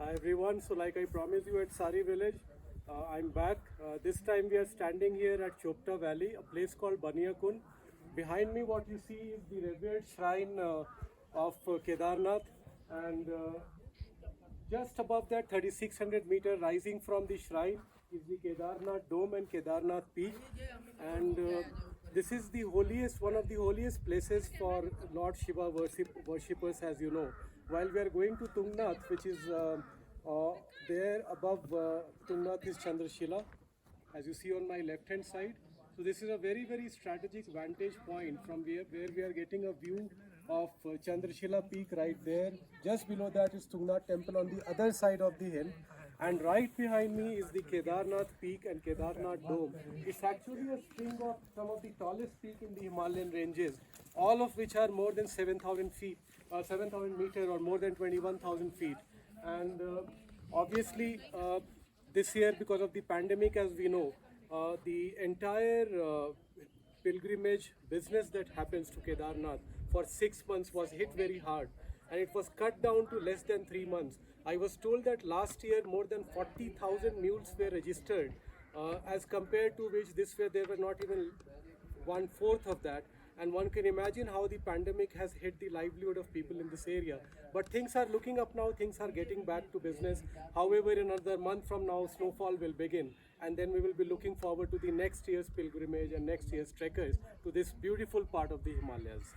Hi everyone, so like I promised you at Sari village, I'm back. This time we are standing here at Chopta valley, a place called Baniyakun. Behind me what you see is the revered shrine of Kedarnath, and just above that 3600-meter rising from the shrine is the Kedarnath dome and Kedarnath peak, and this is the holiest, one of the holiest places for Lord Shiva worshippers, as you know. While we are going to Tungnath, which is there above Tungnath is Chandrashila, as you see on my left hand side. So this is a very strategic vantage point from where we are getting a view of Chandrashila peak right there. Just below that is Tungnath temple on the other side of the hill. And right behind me is the Kedarnath peak and Kedarnath dome. It's actually a string of some of the tallest peaks in the Himalayan ranges, all of which are more than 7,000 feet, 7,000 meters or more than 21,000 feet. And obviously this year, because of the pandemic, as we know, the entire pilgrimage business that happens to Kedarnath for 6 months was hit very hard, and it was cut down to less than 3 months. I was told that last year more than 40,000 mules were registered, as compared to which this year there were not even 1/4 of that. And one can imagine how the pandemic has hit the livelihood of people in this area. But things are looking up now, things are getting back to business. However, in another month from now, snowfall will begin, and then we will be looking forward to the next year's pilgrimage and next year's trekkers to this beautiful part of the Himalayas.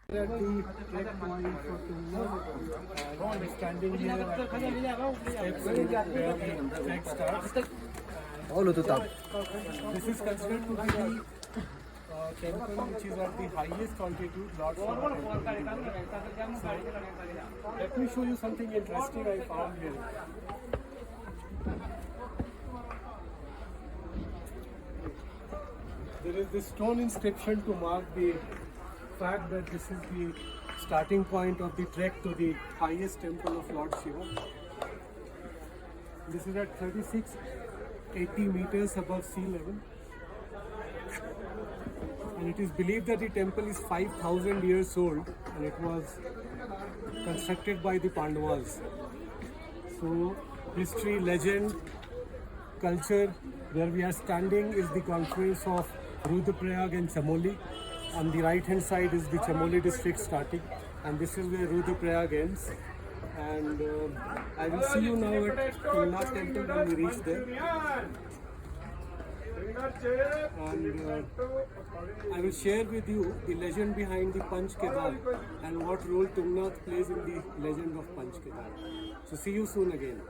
At the trek point for Tungnath, and I'm standing here at the steps where the trek starts. This is considered to be the temple which is at the highest altitude, Lord Shiva temple. So, let me show you something interesting I found here. There is this stone inscription to mark the fact that this is the starting point of the trek to the highest temple of Lord Shiva. This is at 3680 meters above sea level. And it is believed that the temple is 5,000 years old, and it was constructed by the Pandavas. So history, legend, culture, where we are standing is the confluence of Rudraprayag and Chamoli. On the right hand side is the Chamoli district starting, and this is where Rudraprayag ends. And I will see you now at Tungnath temple when we reach there. And I will share with you the legend behind the Panch Kedar and what role Tungnath plays in the legend of Panch Kedar. So see you soon again.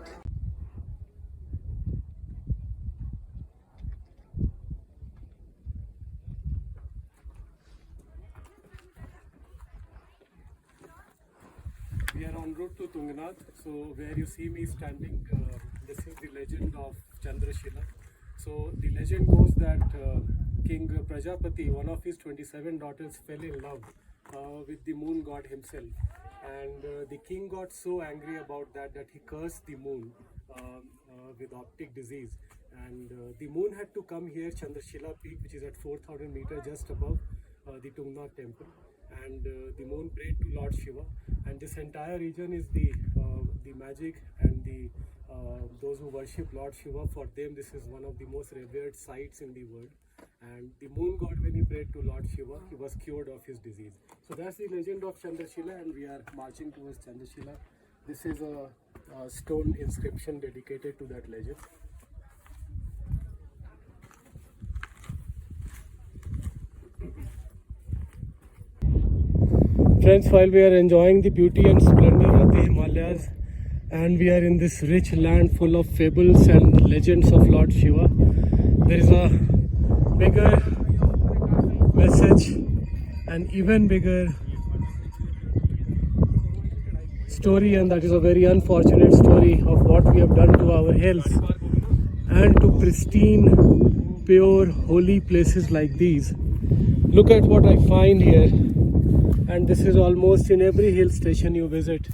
We are en route to Tungnath. So where you see me standing, this is the legend of Chandrashila. So the legend goes that King Prajapati, one of his 27 daughters, fell in love with the moon god himself, and the king got so angry about that he cursed the moon with optic disease, and the moon had to come here, Chandrashila peak, which is at 4,000 meters just above the Tungnath temple, and the moon prayed to Lord Shiva, and this entire region is the magic and the those who worship Lord Shiva, for them this is one of the most revered sites in the world. And the moon god, when he prayed to Lord Shiva, he was cured of his disease. So that's the legend of Chandrashila, and we are marching towards Chandrashila. This is a stone inscription dedicated to that legend. Friends, while we are enjoying the beauty and splendor of the Himalayas, and we are in this rich land full of fables and legends of Lord Shiva, there is a bigger message, an even bigger story, and that is a very unfortunate story of what we have done to our hills and to pristine, pure, holy places like these. Look at what I find here, and this is almost in every hill station you visit.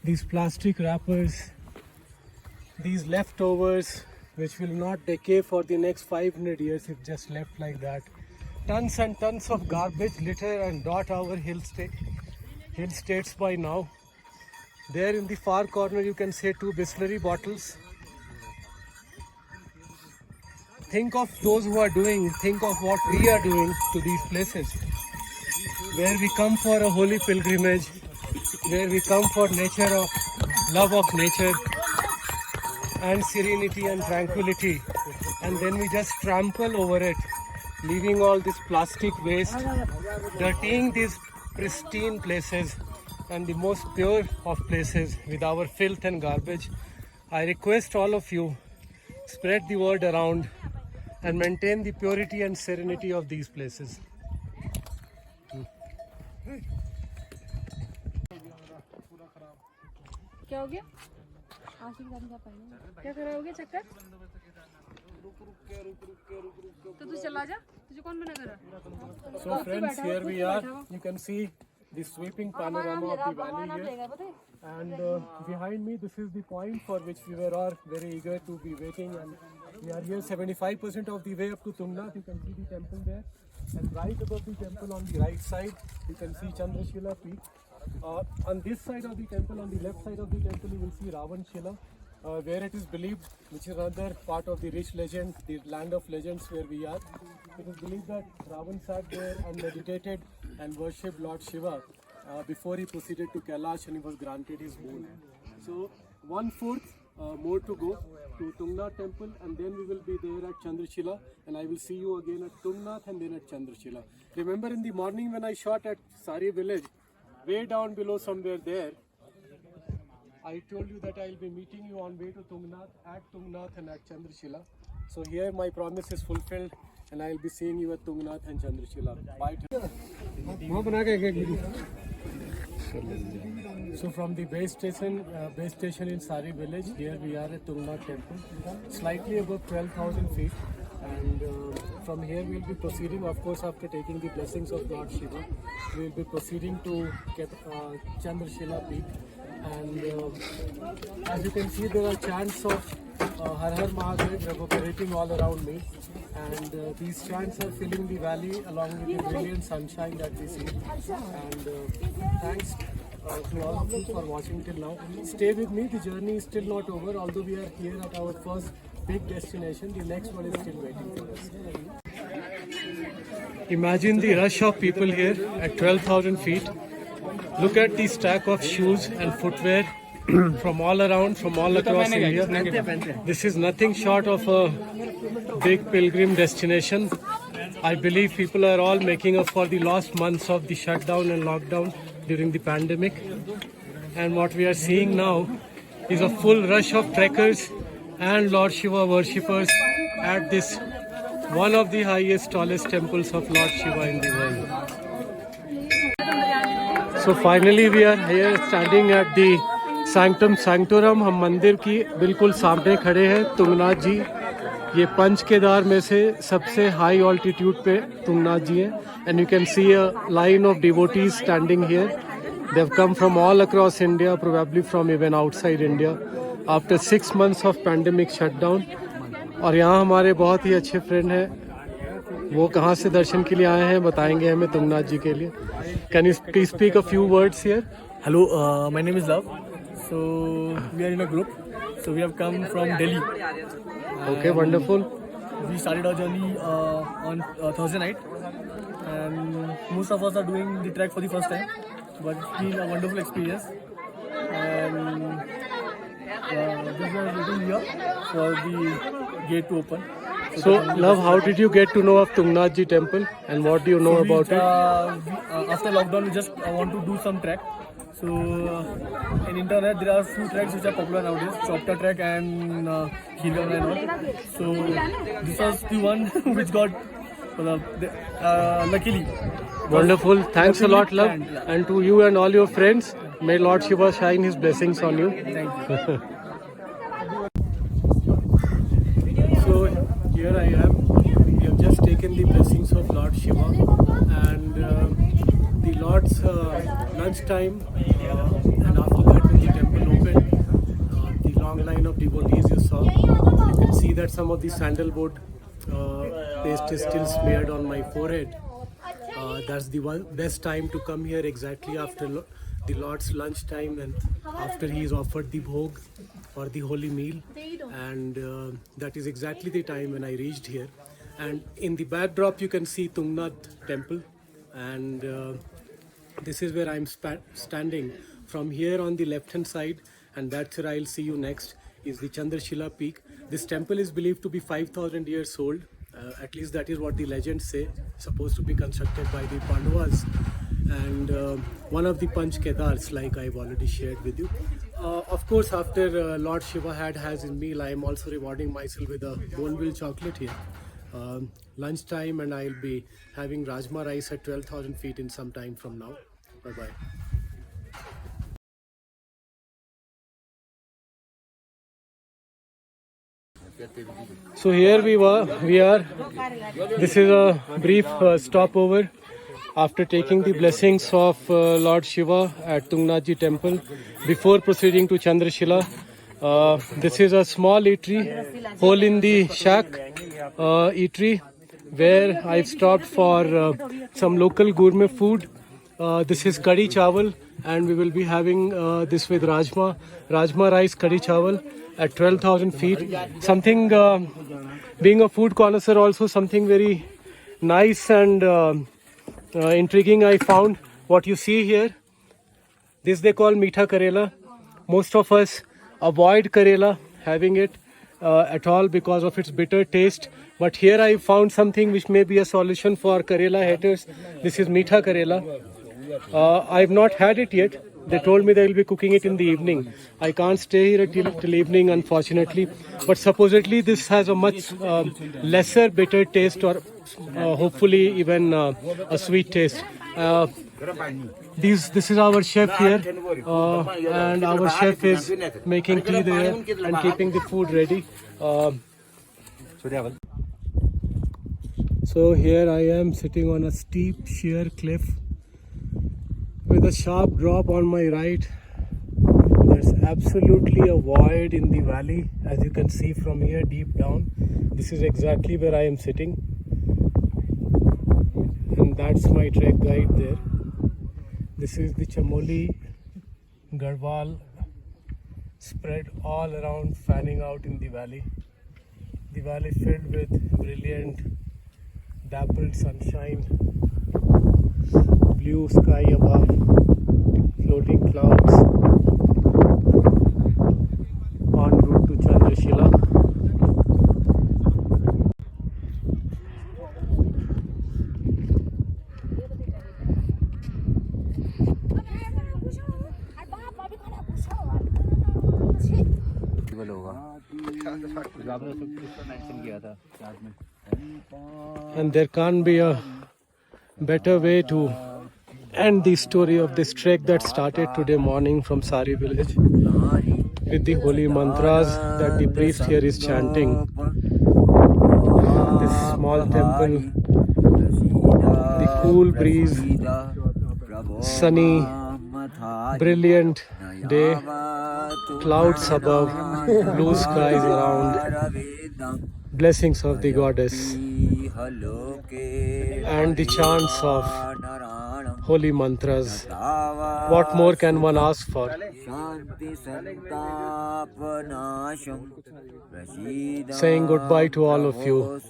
These plastic wrappers, these leftovers which will not decay for the next 500 years if just left like that. Tons and tons of garbage litter and dot our hill states by now. There in the far corner you can see 2 Bisleri bottles. Think of those who are doing, think of what we are doing to these places, where we come for a holy pilgrimage, where we come for nature, of love of nature and serenity and tranquility, and then we just trample over it, leaving all this plastic waste, dirtying these pristine places and the most pure of places with our filth and garbage. I request all of you, spread the word around and maintain the purity and serenity of these places. क्या हो गया? आशीर्वाद का पहले क्या करा हो गया चक्कर? तो तू चला जा, तुझे कौन मना करा? So friends, here we are. You can see the sweeping panorama of the valley here. And behind me, this is the point for which we were all very eager to be waiting. And we are here 75% of the way up to Tungnath. You can see the temple there. And right above the temple on the right side, you can see Chandrashila peak. On this side of the temple, on the left side of the temple, you will see Ravanshila, where it is believed, which is another part of the rich legend, the land of legends where we are. It is believed that Ravan sat there and meditated and worshipped Lord Shiva before he proceeded to Kailash and he was granted his boon. So 1/4 more to go to Tungnath temple, and then we will be there at Chandrashila, and I will see you again at Tungnath and then at Chandrashila. Remember in the morning when I shot at Sari village, way down below somewhere there, I told you that I will be meeting you on way to Tungnath, at Tungnath and at Chandrashila. So here my promise is fulfilled and I will be seeing you at Tungnath and Chandrashila. Bye. So from the base station in Sari village, here we are at Tungnath temple, slightly above 12,000 feet. And from here we will be proceeding, of course after taking the blessings of Lord Shiva, we will be proceeding to Chandrashila peak. And as you can see, there are chants of Har Har Mahadev reverberating all around me, and these chants are filling the valley along with the brilliant sunshine that we see. And thanks to all of you for watching till now. Stay with me, the journey is still not over. Although we are here at our first big destination, the next one is still waiting for us. Imagine the rush of people here at 12,000 feet. Look at the stack of shoes and footwear from all around, from all across India. This is nothing short of a big pilgrim destination. I believe people are all making up for the lost months of the shutdown and lockdown during the pandemic. And what we are seeing now is a full rush of trekkers and Lord Shiva worshippers at this one of the highest, tallest temples of Lord Shiva in the world. So finally we are here standing at the Sanctum Sanctorum. हम मंदिर की बिल्कुल सामने खड़े हैं. तुंगनाथ जी, ये पंच केदार में से सबसे हाई ऑल्टीट्यूड पे तुंगनाथ जी हैं. And you can see a line of devotees standing here. They have come from all across India, probably from even outside India, after 6 months of pandemic shutdown. और यहाँ हमारे बहुत ही अच्छे फ्रेंड हैं. वो कहाँ से दर्शन के लिए आए हैं बताएंगे हमें तुंगनाथ जी के लिए. Can you please speak a few words here? Hello, my name is Love. So we are in a group. So we have come from Delhi. Okay, wonderful. We started our journey on Thursday night, and most of us are doing the trek for the first time. But it's been a wonderful experience. And we are waiting here for the gate to open. So, Love, how did you get to know of Tungnath Ji temple and what do you know about it? After lockdown, we just want to do some trek. So, in internet, there are few treks which are popular nowadays, Chopta trek and Hilgam and all. So, this was the one which got luckily. Wonderful. Thanks a lot, Love. And to you and all your friends, may Lord Shiva shine his blessings on you. Thank you. So, here I am. We have just taken the blessings of Lord Shiva, and the Lord's lunch time, and after that when the temple opened, the long line of devotees you saw. You can see that some of the sandalwood paste is still smeared on my forehead. That's the best time to come here exactly after the Lord's lunch time, and after he is offered the bhog or the holy meal, and that is exactly the time when I reached here. And in the backdrop you can see Tungnath temple, and this is where I'm standing. From here on the left hand side, and that's where I'll see you next, is the Chandrashila peak. This temple is believed to be 5,000 years old. At least that is what the legends say. Supposed to be constructed by the Pandavas, and one of the Panch Kedars, like I've already shared with you. Of course, after Lord Shiva had his meal, I am also rewarding myself with a bone-bill chocolate here. Lunchtime, and I'll be having rajma rice at 12,000 feet in some time from now. Bye bye. So here we are. This is a brief stopover after taking the blessings of Lord Shiva at Tungnath Ji temple before proceeding to Chandrashila. This is a small eatery, hole in the shack eatery, where I've stopped for some local gourmet food. This is kadhi-chawal, and we will be having this with rajma rice kadhi-chawal at 12,000 feet. Something, being a food connoisseur, also something very nice and intriguing I found. What you see here, this they call meetha karela. Most of us avoid karela, having it at all because of its bitter taste. But here I found something which may be a solution for karela haters. This is meetha karela. I've not had it yet. They told me they will be cooking it in the evening. I can't stay here till evening, unfortunately. But supposedly this has a much lesser bitter taste, or hopefully even a sweet taste. This is our chef here, and our chef is making tea there and keeping the food ready. So here I am sitting on a steep sheer cliff with a sharp drop on my right. There's absolutely a void in the valley, as you can see from here deep down. This is exactly where I am sitting, and that's my trek guide there. This is the Chamoli Garhwal spread all around, fanning out in the valley. The valley filled with brilliant dappled sunshine, blue sky above, floating clouds, en route to Chandrashila. And there can't be a better way to end the story of this trek that started today morning from Sari village with the holy mantras that the priest here is chanting. This small temple, the cool breeze, sunny, brilliant day, clouds above, blue skies around, blessings of the goddess, and the chants of holy mantras. What more can one ask for? Saying goodbye to all of you.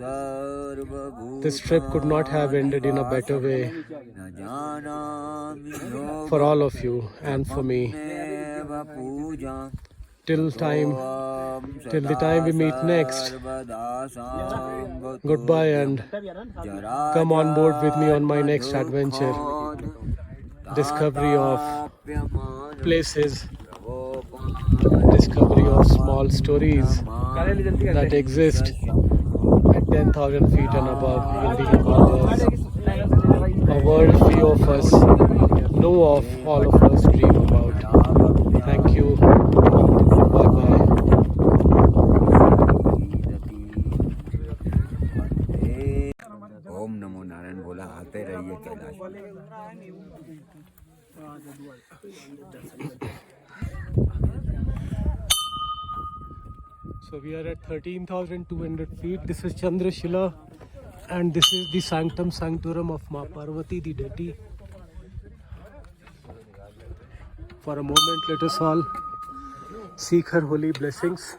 This trip could not have ended in a better way for all of you and for me. Till the time we meet next, goodbye, and come on board with me on my next adventure. Discovery of places, discovery of small stories that exist at 10,000 feet and above in the Himalayas. A world few of us know of, all of us dream about. Thank you. Bye bye. ओम नमो नारायण बोला आते रहिए Kailash. So we are at 13,200 feet. This is Chandrashila, and this is the sanctum sanctorum of Ma Parvati, the deity. For a moment, let us all seek her holy blessings.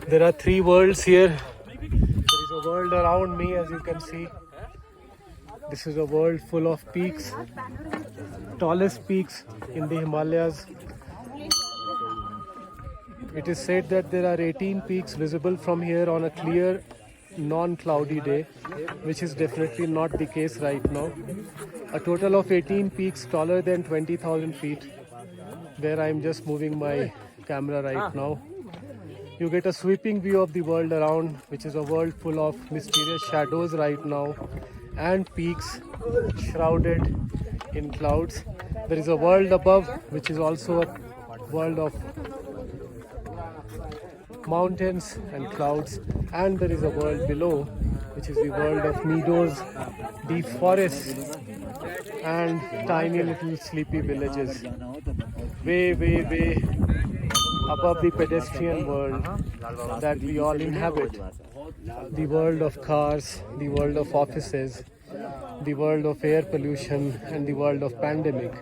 There are three worlds here. There is a world around me, as you can see. This is a world full of peaks, tallest peaks in the Himalayas. It is said that there are 18 peaks visible from here on a clear, non-cloudy day, which is definitely not the case right now. A total of 18 peaks taller than 20,000 feet, where I am just moving my camera right now. You get a sweeping view of the world around, which is a world full of mysterious shadows right now and peaks shrouded in clouds. There is a world above, which is also a world of mountains and clouds, and there is a world below, which is the world of meadows, deep forests, and tiny little sleepy villages. Way, way, way above the pedestrian world that we all inhabit. The world of cars, the world of offices, the world of air pollution, and the world of pandemic.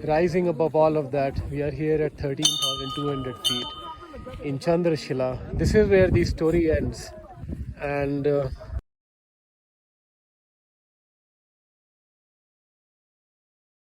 Rising above all of that, we are here at 13,200 feet in Chandrashila. This is where the story ends, and